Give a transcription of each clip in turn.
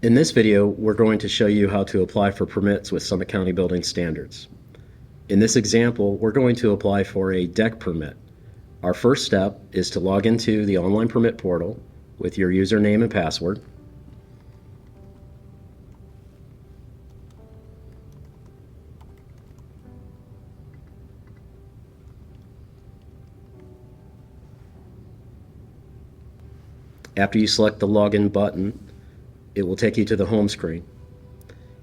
In this video, we're going to show you how to apply for permits with Summit County Building Standards. In this example, we're going to apply for a deck permit. Our first step is to log into the online permit portal with your username and password. After you select the login button, it will take you to the home screen.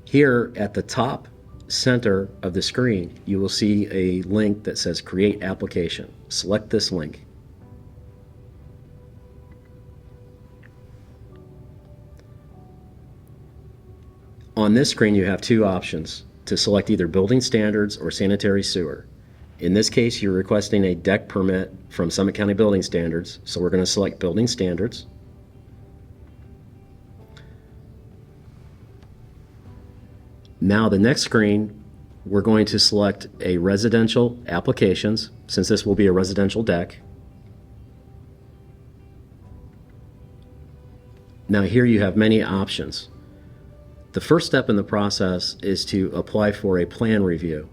Here at the top center of the screen, you will see a link that says Create Application. Select this link. On this screen, you have two options to select either Building Standards or Sanitary Sewer. In this case, you're requesting a deck permit from Summit County Building Standards, so we're going to select Building Standards. Now the next screen, we're going to select a residential applications, since this will be a residential deck. Now here you have many options. The first step in the process is to apply for a plan review.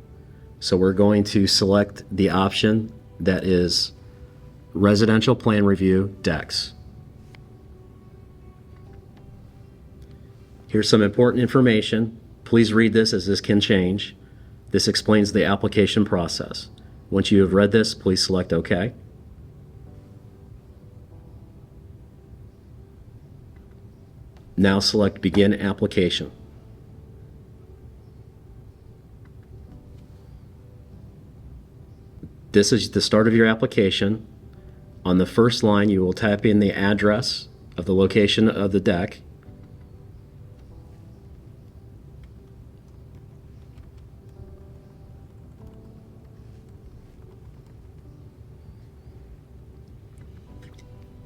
So we're going to select the option that is Residential Plan Review Decks. Here's some important information. Please read this as this can change. This explains the application process. Once you have read this, please select OK. Now select Begin Application. This is the start of your application. On the first line, you will type in the address of the location of the deck.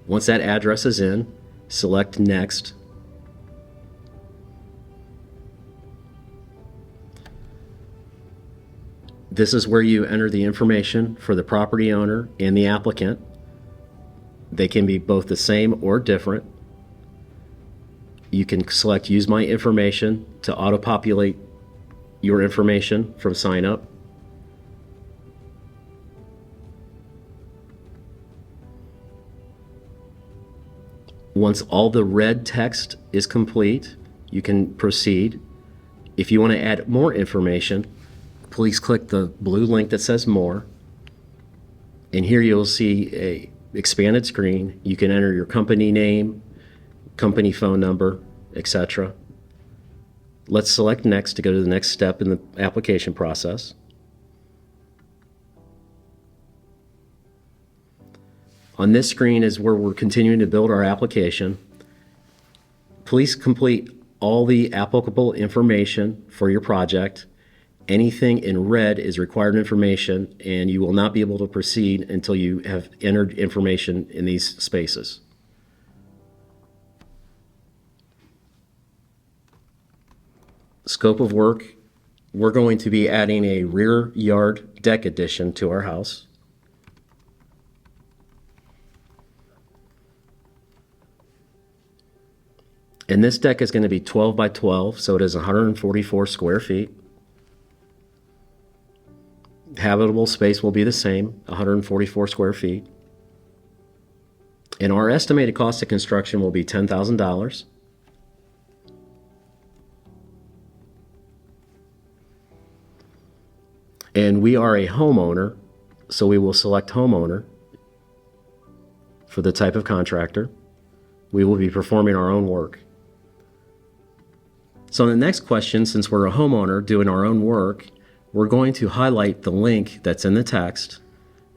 Once that address is in, select Next. This is where you enter the information for the property owner and the applicant. They can be both the same or different. You can select Use My Information to auto-populate your information from sign up. Once all the red text is complete, you can proceed. If you want to add more information, please click the blue link that says More. And here you'll see a expanded screen. You can enter your company name, company phone number, etc. Let's select Next to go to the next step in the application process. On this screen is where we're continuing to build our application. Please complete all the applicable information for your project. Anything in red is required information, and you will not be able to proceed until you have entered information in these spaces. Scope of work, we're going to be adding a rear yard deck addition to our house. And this deck is going to be 12 by 12, so it is 144 square feet. Habitable space will be the same, 144 square feet. And our estimated cost of construction will be $10,000. And we are a homeowner, so we will select homeowner for the type of contractor. We will be performing our own work. So in the next question, since we're a homeowner doing our own work, we're going to highlight the link that's in the text.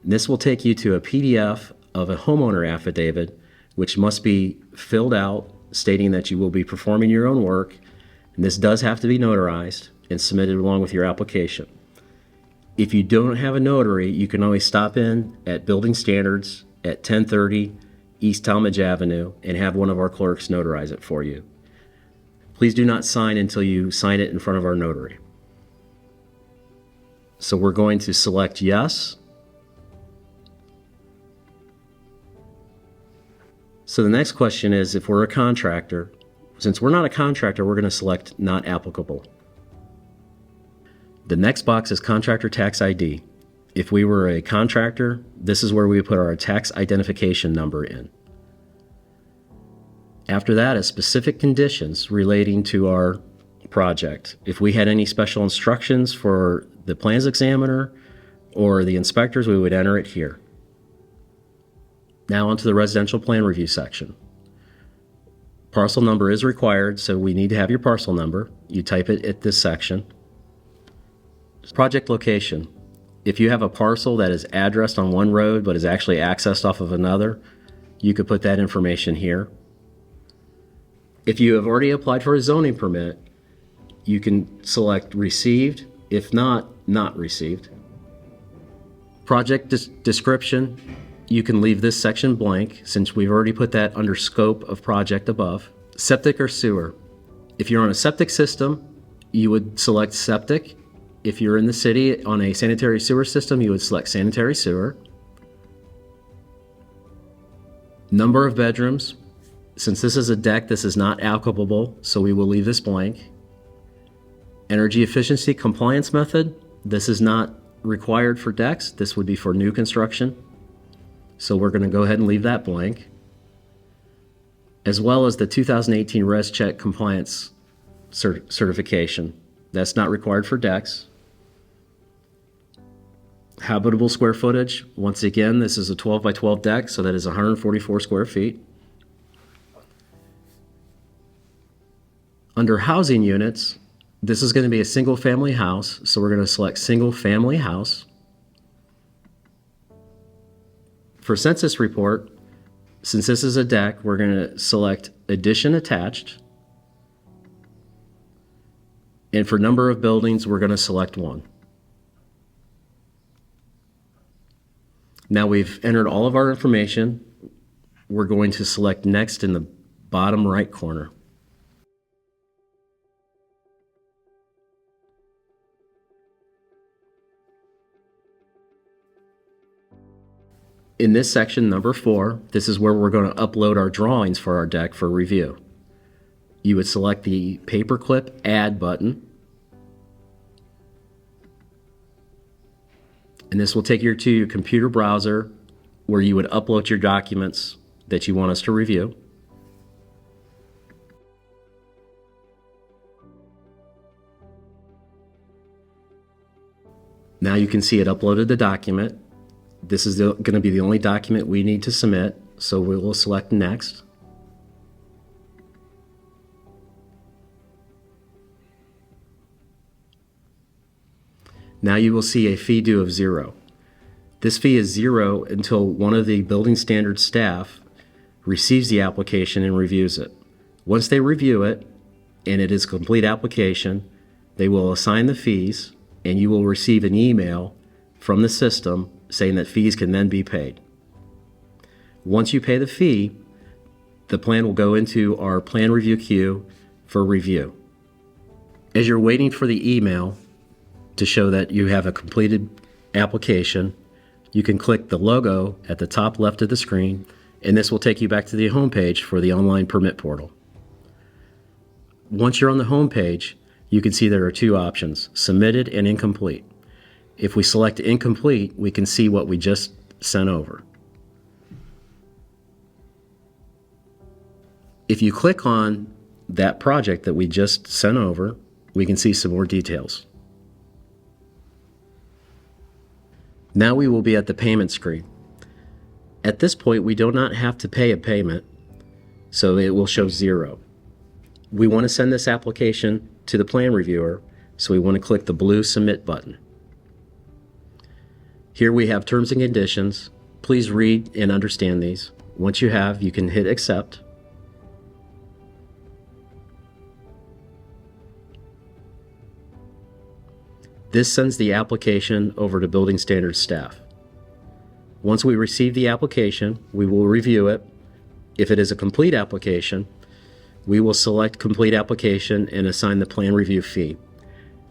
This will take you to a PDF of a homeowner affidavit, which must be filled out stating that you will be performing your own work. And this does have to be notarized and submitted along with your application. If you don't have a notary, you can always stop in at Building Standards at 1030 East Talmadge Avenue and have one of our clerks notarize it for you. Please do not sign until you sign it in front of our notary. So we're going to select Yes. So the next question is, if we're a contractor, Since we're not a contractor, we're going to select Not Applicable. The next box is Contractor Tax ID. If we were a contractor, this is where we put our tax identification number in. After that is specific conditions relating to our project. If we had any special instructions for the plans examiner or the inspectors, we would enter it here. Now onto the residential plan review section. Parcel number is required, so we need to have your parcel number. You type it at this section. Project location. If you have a parcel that is addressed on one road but is actually accessed off of another, you could put that information here. If you have already applied for a zoning permit, you can select Received. If not, Not Received. Project description. You can leave this section blank since we've already put that under Scope of Project above. Septic or sewer. If you're on a septic system, you would select Septic. If you're in the city on a sanitary sewer system, you would select sanitary sewer. Number of bedrooms. Since this is a deck, this is not applicable, so we will leave this blank. Energy efficiency compliance method. This is not required for decks. This would be for new construction. So we're going to go ahead and leave that blank. As well as the 2018 ResCheck compliance certification. That's not required for decks. Habitable square footage. Once again, this is a 12 by 12 deck, so that is 144 square feet. Under housing units, this is going to be a single family house, so we're going to select single family house. For census report, since this is a deck, we're going to select addition attached. And for number of buildings, we're going to select 1. Now we've entered all of our information. We're going to select Next in the bottom right corner. In this section, number 4, this is where we're going to upload our drawings for our deck for review. You would select the paperclip Add button. And this will take you to your computer browser where you would upload your documents that you want us to review. Now you can see it uploaded the document. This is going to be the only document we need to submit, so we will select Next. Now you will see a fee due of 0. This fee is 0 until one of the building standards staff receives the application and reviews it. Once they review it and it is a complete application, they will assign the fees and you will receive an email from the system saying that fees can then be paid. Once you pay the fee, the plan will go into our plan review queue for review. As you're waiting for the email to show that you have a completed application, you can click the logo at the top left of the screen, and this will take you back to the home page for the online permit portal. Once you're on the home page, you can see there are 2 options, submitted and incomplete. If we select incomplete, we can see what we just sent over. If you click on that project that we just sent over, we can see some more details. Now we will be at the payment screen. At this point, we do not have to pay a payment, so it will show 0. We want to send this application to the plan reviewer, so we want to click the blue Submit button. Here we have terms and conditions. Please read and understand these. Once you have, you can hit Accept. This sends the application over to Building Standards staff. Once we receive the application, we will review it. If it is a complete application, we will select Complete Application and assign the plan review fee.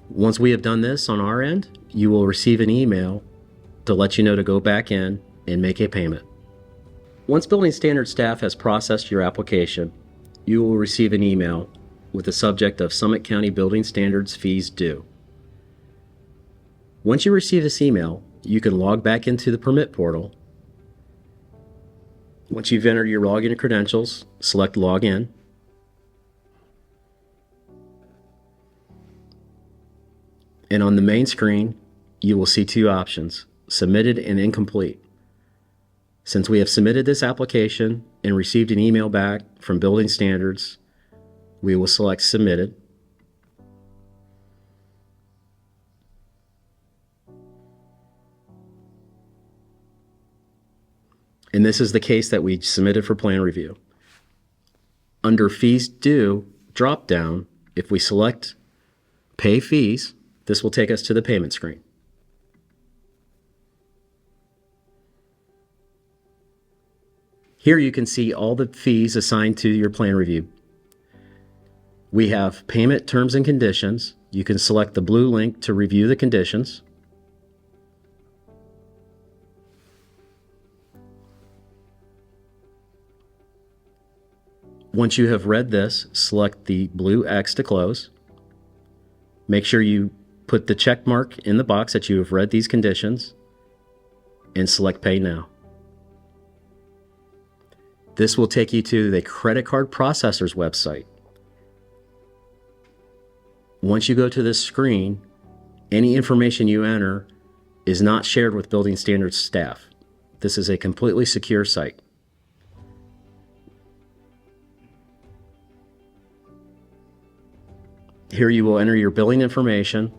Once we have done this on our end, you will receive an email to let you know to go back in and make a payment. Once Building Standards staff has processed your application, you will receive an email with the subject of Summit County Building Standards Fees Due. Once you receive this email, you can log back into the permit portal. Once you've entered your login credentials, select Login. And on the main screen, you will see two options, Submitted and Incomplete. Since we have submitted this application and received an email back from Building Standards, we will select Submitted. And this is the case that we submitted for plan review. Under Fees Due drop-down, if we select Pay Fees, this will take us to the payment screen. Here you can see all the fees assigned to your plan review. We have Payment Terms and Conditions. You can select the blue link to review the conditions. Once you have read this, select the blue X to close. Make sure you put the check mark in the box that you have read these conditions and select Pay Now. This will take you to the credit card processor's website. Once you go to this screen, any information you enter is not shared with Building Standards staff. This is a completely secure site. Here you will enter your billing information.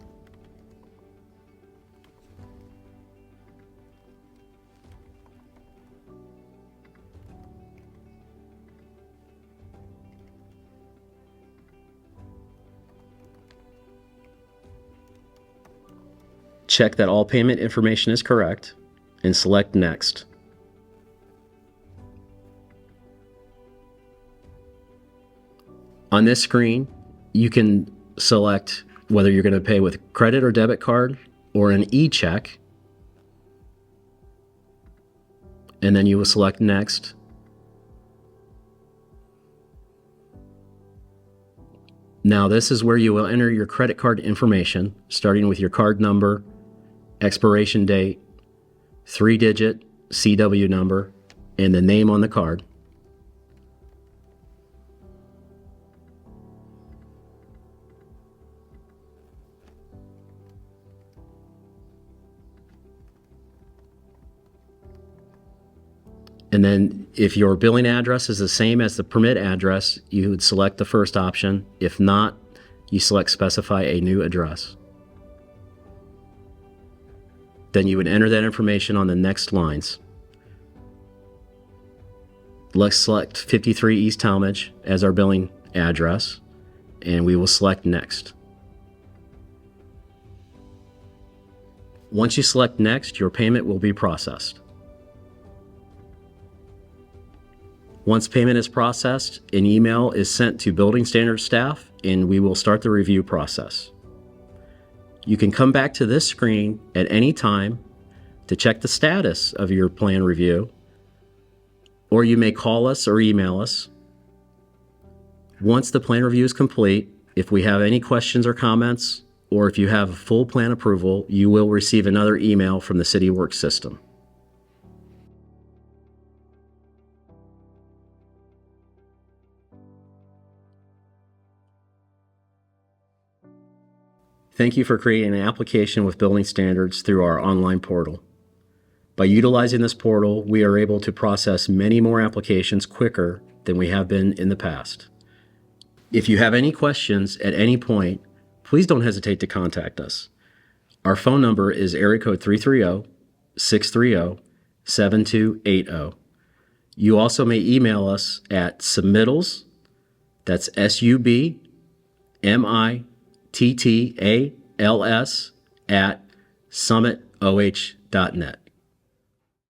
Check that all payment information is correct and select Next. On this screen, you can select whether you're going to pay with credit or debit card or an e-check, and then you will select Next. Now this is where you will enter your credit card information, starting with your card number, expiration date, 3-digit CW number, and the name on the card. And then if your billing address is the same as the permit address, you would select the first option. If not, you select Specify a New Address. Then you would enter that information on the next lines. Let's select 53 East Talmadge as our billing address, and we will select Next. Once you select Next, your payment will be processed. Once payment is processed, an email is sent to Building Standards staff, and we will start the review process. You can come back to this screen at any time to check the status of your plan review, or you may call us or email us. Once the plan review is complete, if we have any questions or comments, or if you have full plan approval, you will receive another email from the CityWorks system. Thank you for creating an application with Building Standards through our online portal. By utilizing this portal, we are able to process many more applications quicker than we have been in the past. If you have any questions at any point, please don't hesitate to contact us. Our phone number is area code 330-630-7280. You also may email us at submittals, that's SUBMITTALS @summitoh.net.